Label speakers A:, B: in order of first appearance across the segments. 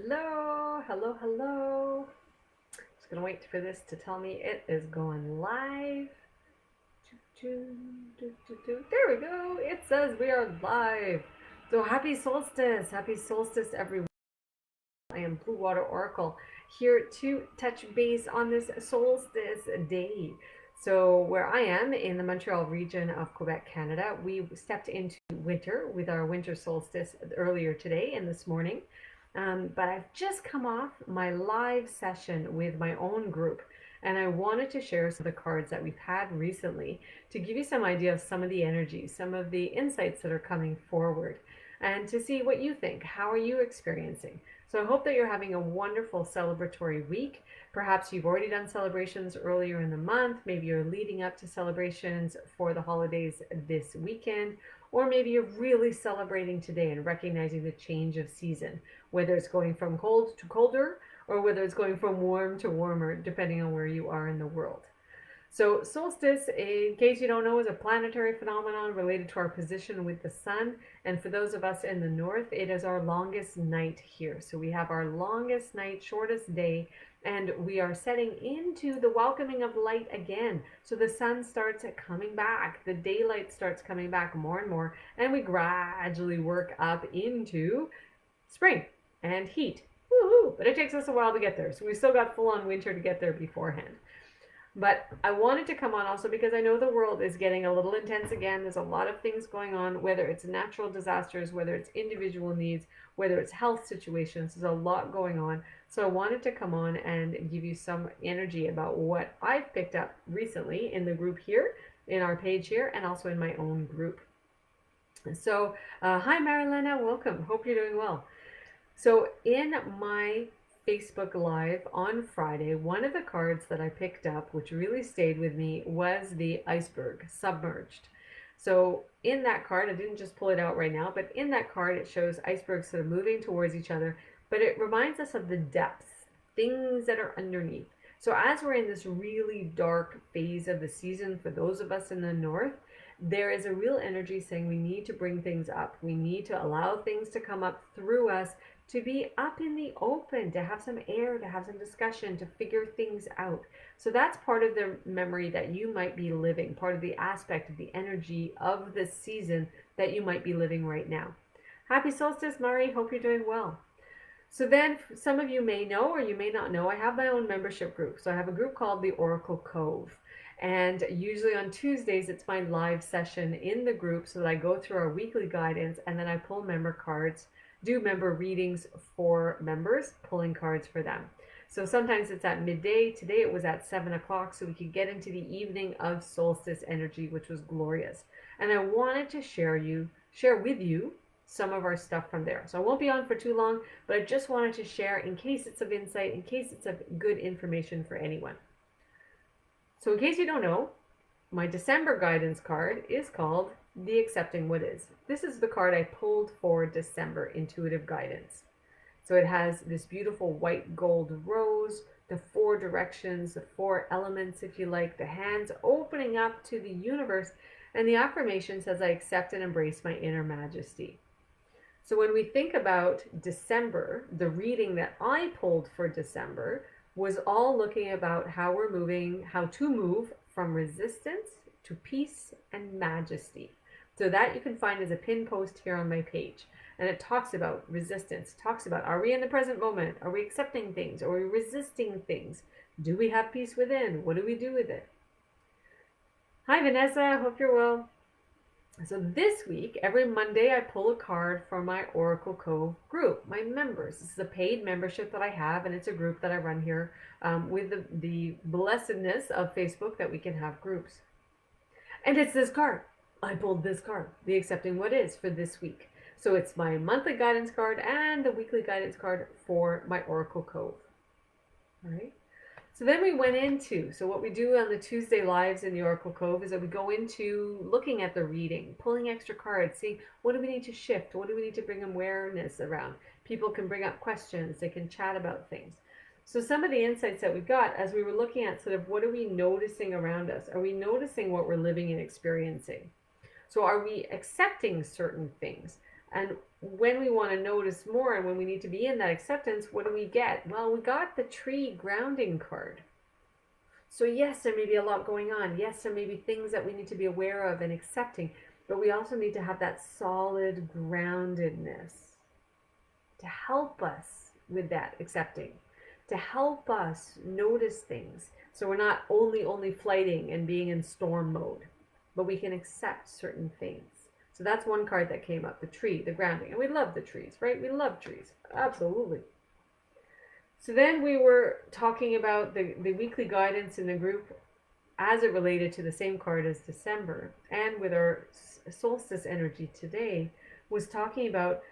A: Hello, hello, hello. Just gonna wait for this to tell me it is going live. There we go. It says we are live. So happy solstice, everyone. I am BlueWater Oracle here to touch base on this solstice day. So where I am in the Montreal region of Quebec, Canada, we stepped into winter with our winter solstice earlier today and this morning. But I've just come off my live session with my own group, and I wanted to share some of the cards that we've had recently to give you some idea of some of the energy, some of the insights that are coming forward, and to see what you think. How are you experiencing? So I hope that you're having a wonderful celebratory week. Perhaps you've already done celebrations earlier in the month. Maybe you're leading up to celebrations for the holidays this weekend. Or maybe you're really celebrating today and recognizing the change of season, whether it's going from cold to colder or whether it's going from warm to warmer, depending on where you are in the world. So solstice, in case you don't know, is a planetary phenomenon related to our position with the sun. And for those of us in the north, it is our longest night here. So we have our longest night, shortest day, and we are setting into the welcoming of light again. So the sun starts coming back, the daylight starts coming back more and more, and we gradually work up into spring and heat. Woohoo! But it takes us a while to get there. So we still got full on winter to get there beforehand. But I wanted to come on also because I know the world is getting a little intense again. There's a lot of things going on, whether it's natural disasters, whether it's individual needs, whether it's health situations. There's a lot going on. So I wanted to come on and give you some energy about what I've picked up recently in the group here, in our page here, and also in my own group. So, hi Marilena, welcome. Hope you're doing well. So in my Facebook Live on Friday, one of the cards that I picked up, which really stayed with me, was the iceberg, submerged. So in that card, I didn't just pull it out right now, but in that card, it shows icebergs sort of moving towards each other, but it reminds us of the depths, things that are underneath. So as we're in this really dark phase of the season, for those of us in the north, there is a real energy saying we need to bring things up. We need to allow things to come up through us, to be up in the open, to have some air, to have some discussion, to figure things out. So that's part of the memory that you might be living, part of the aspect of the energy of this season that you might be living right now. Happy solstice, Murray. Hope you're doing well. So then some of you may know or you may not know, I have my own membership group. So I have a group called the Oracle Cove. And usually on Tuesdays, it's my live session in the group so that I go through our weekly guidance and then I pull member cards, do member readings for members, pulling cards for them. So sometimes it's at midday. Today it was at 7 o'clock so we could get into the evening of solstice energy, which was glorious. And I wanted to share with you some of our stuff from there. So I won't be on for too long, but I just wanted to share in case it's of insight, in case it's of good information for anyone. So in case you don't know, my December guidance card is called The Accepting What Is. This is the card I pulled for December Intuitive Guidance. So it has this beautiful white gold rose, the 4 directions, the 4 elements, if you like, the hands opening up to the universe, and the affirmation says, I accept and embrace my inner majesty. So when we think about December, the reading that I pulled for December was all looking about how we're moving, how to move from resistance to peace and majesty. So that you can find as a pin post here on my page. And it talks about resistance, talks about, are we in the present moment? Are we accepting things? Are we resisting things? Do we have peace within? What do we do with it? Hi Vanessa, hope you're well. So this week, every Monday, I pull a card for my Oracle Cove group, my members. This is a paid membership that I have, and it's a group that I run here with the blessedness of Facebook that we can have groups. And it's this card. I pulled this card, the Accepting What Is, for this week. So it's my monthly guidance card and the weekly guidance card for my Oracle Cove. All right. So then we went into, so what we do on the Tuesday lives in the Oracle Cove is that we go into looking at the reading, pulling extra cards, seeing what do we need to shift, what do we need to bring awareness around. People can bring up questions, they can chat about things. So some of the insights that we got as we were looking at sort of what are we noticing around us? Are we noticing what we're living and experiencing? So are we accepting certain things? And when we want to notice more and when we need to be in that acceptance, what do we get? Well, we got the tree grounding card. So yes, there may be a lot going on. Yes, there may be things that we need to be aware of and accepting, but we also need to have that solid groundedness to help us with that accepting, to help us notice things. So we're not only flighting and being in storm mode, but we can accept certain things. So that's one card that came up, the tree, the grounding. And we love the trees, right? We love trees. Absolutely. So then we were talking about the weekly guidance in the group as it related to the same card as December. And with our solstice energy today was talking about,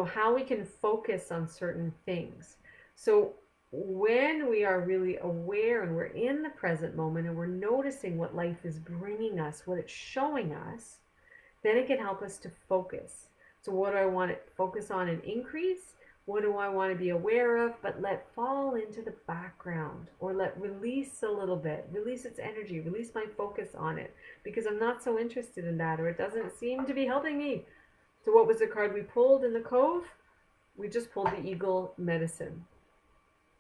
A: how we can focus on certain things. So when we are really aware and we're in the present moment and we're noticing what life is bringing us, what it's showing us, then it can help us to focus. So what do I want to focus on and increase? What do I want to be aware of, but let fall into the background, or let release a little bit, release its energy, release my focus on it, because I'm not so interested in that, or it doesn't seem to be helping me. So what was the card we pulled in the cove? We just pulled the eagle medicine.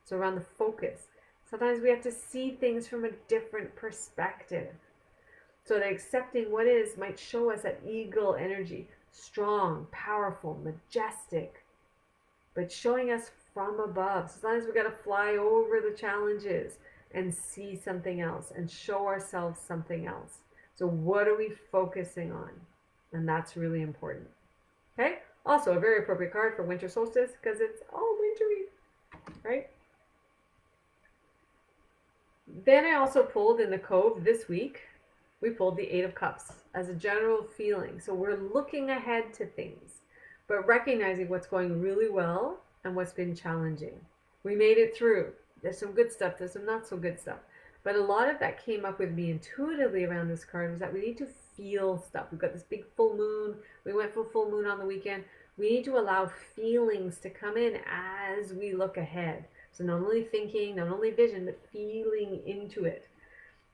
A: So around the focus. Sometimes we have to see things from a different perspective. So that accepting what is might show us that eagle energy, strong, powerful, majestic, but showing us from above. Sometimes we got to fly over the challenges and see something else and show ourselves something else. So what are we focusing on? And that's really important. Okay? Also a very appropriate card for winter solstice because it's all wintry, right? Then I also pulled in the cove this week, we pulled the Eight of Cups as a general feeling. So we're looking ahead to things, but recognizing what's going really well and what's been challenging. We made it through. There's some good stuff, there's some not so good stuff. But a lot of that came up with me intuitively around this card was that we need to feel stuff. We've got this big full moon. We went for full moon on the weekend. We need to allow feelings to come in as we look ahead. So not only thinking, not only vision, but feeling into it.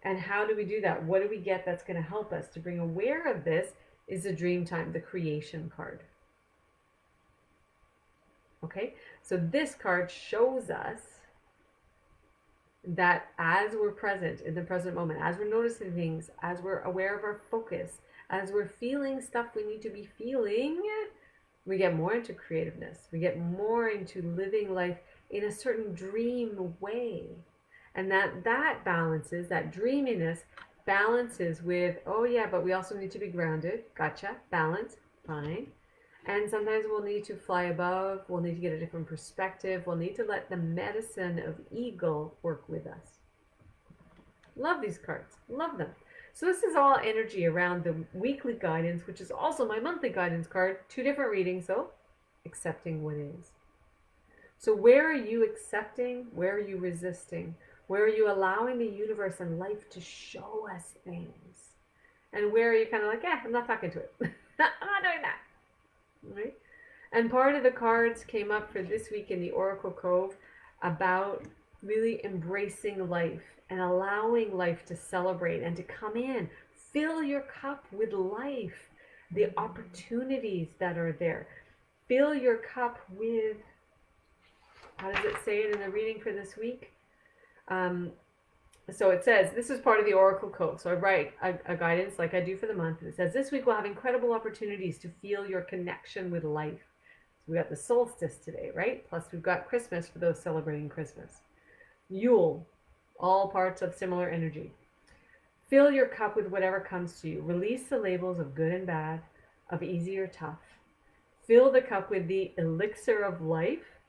A: And how do we do that? What do we get that's going to help us to bring aware of this is the dream time, the creation card. Okay, so this card shows us that as we're present in the present moment, as we're noticing things, as we're aware of our focus, as we're feeling stuff we need to be feeling, we get more into creativeness. We get more into living life in a certain dream way. And that balances, that dreaminess balances with, oh yeah, but we also need to be grounded. Gotcha, balance, fine. And sometimes we'll need to fly above, we'll need to get a different perspective, we'll need to let the medicine of eagle work with us. Love these cards, love them. So this is all energy around the weekly guidance, which is also my monthly guidance card. 2 different readings though, accepting what is. So where are you accepting? Where are you resisting? Where are you allowing the universe and life to show us things? And where are you kind of like, I'm not talking to it. I'm not doing that. Right? And part of the cards came up for this week in the Oracle Cove about really embracing life and allowing life to celebrate and to come in. Fill your cup with life, the opportunities that are there. Fill your cup with, how does it say it in the reading for this week? So it says, this is part of the Oracle Code. So I write a guidance like I do for the month. And it says, this week we'll have incredible opportunities to feel your connection with life. So we got the solstice today, right? Plus we've got Christmas for those celebrating Christmas. Yule, all parts of similar energy. Fill your cup with whatever comes to you. Release the labels of good and bad, of easy or tough. Fill the cup with the elixir of life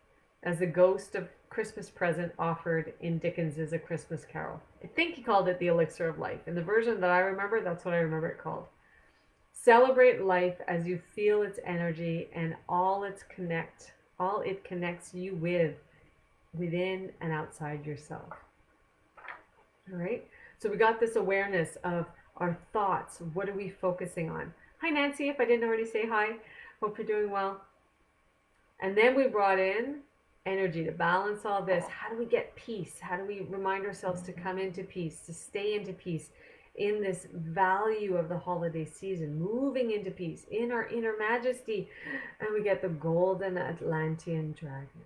A: as the ghost of Christmas present offered in Dickens's A Christmas Carol. I think he called it the elixir of life. In the version that I remember, that's what I remember it called. Celebrate life as you feel its energy and all it connects you with, within and outside yourself. All right. So we got this awareness of our thoughts. What are we focusing on? Hi, Nancy, if I didn't already say hi. Hope you're doing well. And then we brought in energy to balance all this. How do we get peace? How do we remind ourselves to come into peace, to stay into peace? in this value of the holiday season, moving into peace, in our inner majesty. And we get the golden Atlantean dragon,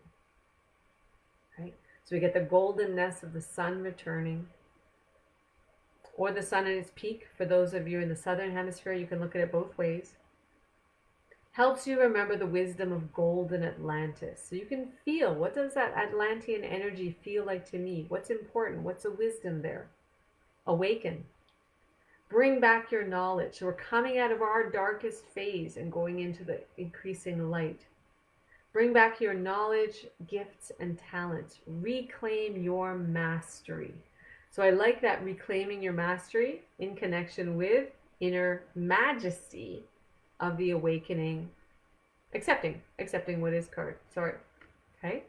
A: right? So we get the goldenness of the sun returning, or the sun at its peak. For those of you in the southern hemisphere, you can look at it both ways. Helps you remember the wisdom of golden Atlantis. So you can feel, what does that Atlantean energy feel like to me? What's important? What's the wisdom there? Awaken. Bring back your knowledge. So we're coming out of our darkest phase and going into the increasing light. Bring back your knowledge, gifts, and talents. Reclaim your mastery. So I like that, reclaiming your mastery in connection with inner majesty of the awakening, accepting what is card. Sorry. Okay.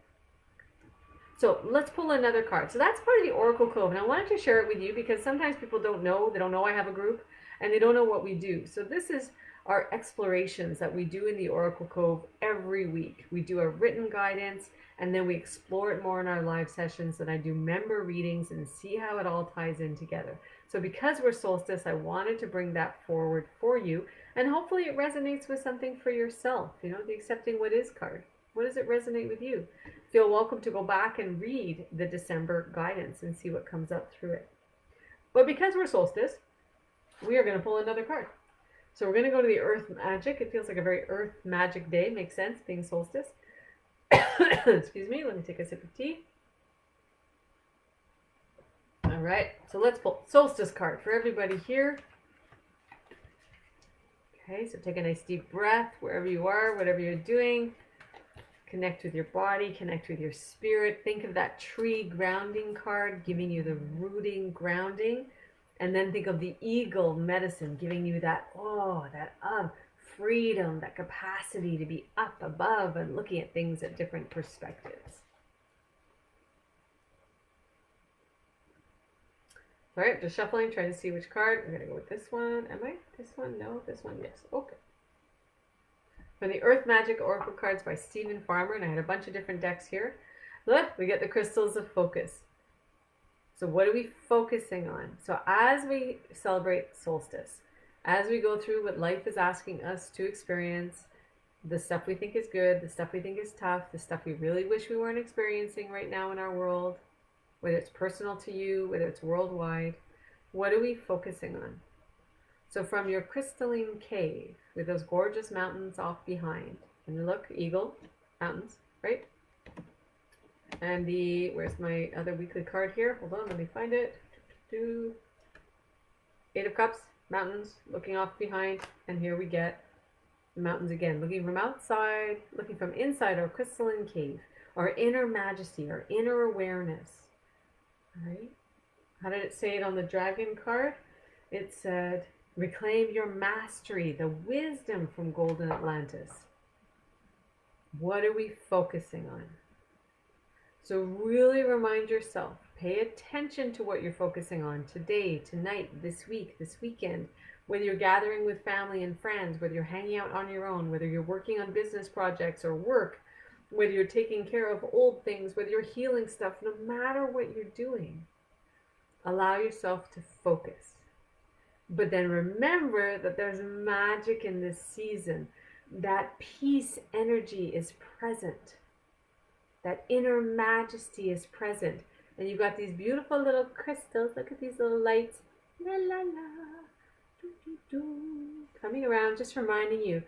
A: So let's pull another card. So that's part of the Oracle Cove. And I wanted to share it with you because sometimes people don't know. They don't know I have a group and they don't know what we do. So this is our explorations that we do in the Oracle Cove every week. We do a written guidance and then we explore it more in our live sessions, and I do member readings and see how it all ties in together. So because we're solstice, I wanted to bring that forward for you, and hopefully it resonates with something for yourself. You know, the accepting what is card. What does it resonate with you? Feel welcome to go back and read the December guidance and see what comes up through it. But because we're solstice, we are going to pull another card. So we're going to go to the Earth Magic. It feels like a very Earth Magic day. Makes sense, being solstice. Excuse me, let me take a sip of tea. All right, so let's pull Solstice card for everybody here. Okay, so take a nice deep breath wherever you are, whatever you're doing. Connect with your body, connect with your spirit. Think of that tree grounding card, giving you the rooting, grounding. And then think of the eagle medicine, giving you that, freedom, that capacity to be up above and looking at things at different perspectives. All right, just shuffling, trying to see which card. I'm going to go with this one. Am I? This one? No, this one, yes. Okay. From the Earth Magic Oracle cards by Stephen Farmer, and I had a bunch of different decks here. Look, we get the crystals of focus. So what are we focusing on? So as we celebrate solstice, as we go through what life is asking us to experience, the stuff we think is good, the stuff we think is tough, the stuff we really wish we weren't experiencing right now in our world, whether it's personal to you, whether it's worldwide, what are we focusing on? So from your crystalline cave with those gorgeous mountains off behind, and you look, eagle, mountains, right? And the, where's my other weekly card here? Hold on, let me find it. Eight of Cups, mountains, looking off behind, and here we get the mountains again, looking from outside, looking from inside our crystalline cave, our inner majesty, our inner awareness. All right. How did it say it on the dragon card? It said, reclaim your mastery, the wisdom from Golden Atlantis. What are we focusing on? So really remind yourself, pay attention to what you're focusing on today, tonight, this week, this weekend, whether you're gathering with family and friends, whether you're hanging out on your own, whether you're working on business projects or work, whether you're taking care of old things, whether you're healing stuff, no matter what you're doing, allow yourself to focus. But then remember that there's magic in this season. That peace energy is present. That inner majesty is present. And you've got these beautiful little crystals. Look at these little lights. La la la. Doo, doo, doo. Coming around, just reminding you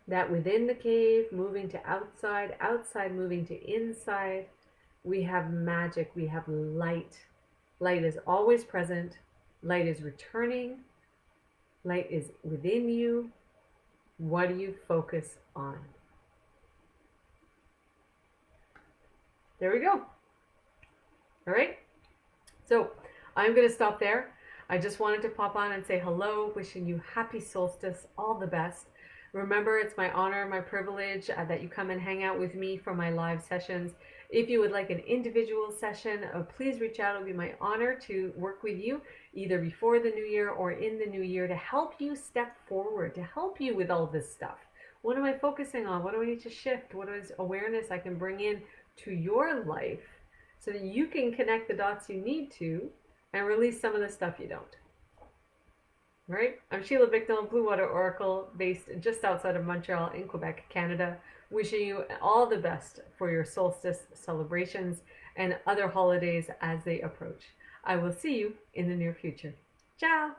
A: that within the cave, moving to outside, outside moving to inside, we have magic, we have light. Light is always present. Light is returning. Light is within you. What do you focus on? There we go. All right. So I'm going to stop there. I just wanted to pop on and say hello, wishing you happy solstice, all the best. Remember, it's my honor, my privilege that you come and hang out with me for my live sessions. If you would like an individual session, please reach out. It'll be my honor to work with you either before the new year or in the new year to help you step forward, to help you with all this stuff. What am I focusing on? What do I need to shift? What is awareness I can bring in to your life so that you can connect the dots you need to and release some of the stuff you don't. right? I'm Sheila Bicknell, BlueWater Oracle, based just outside of Montreal in Quebec, Canada. Wishing you all the best for your solstice celebrations and other holidays as they approach. I will see you in the near future. Ciao!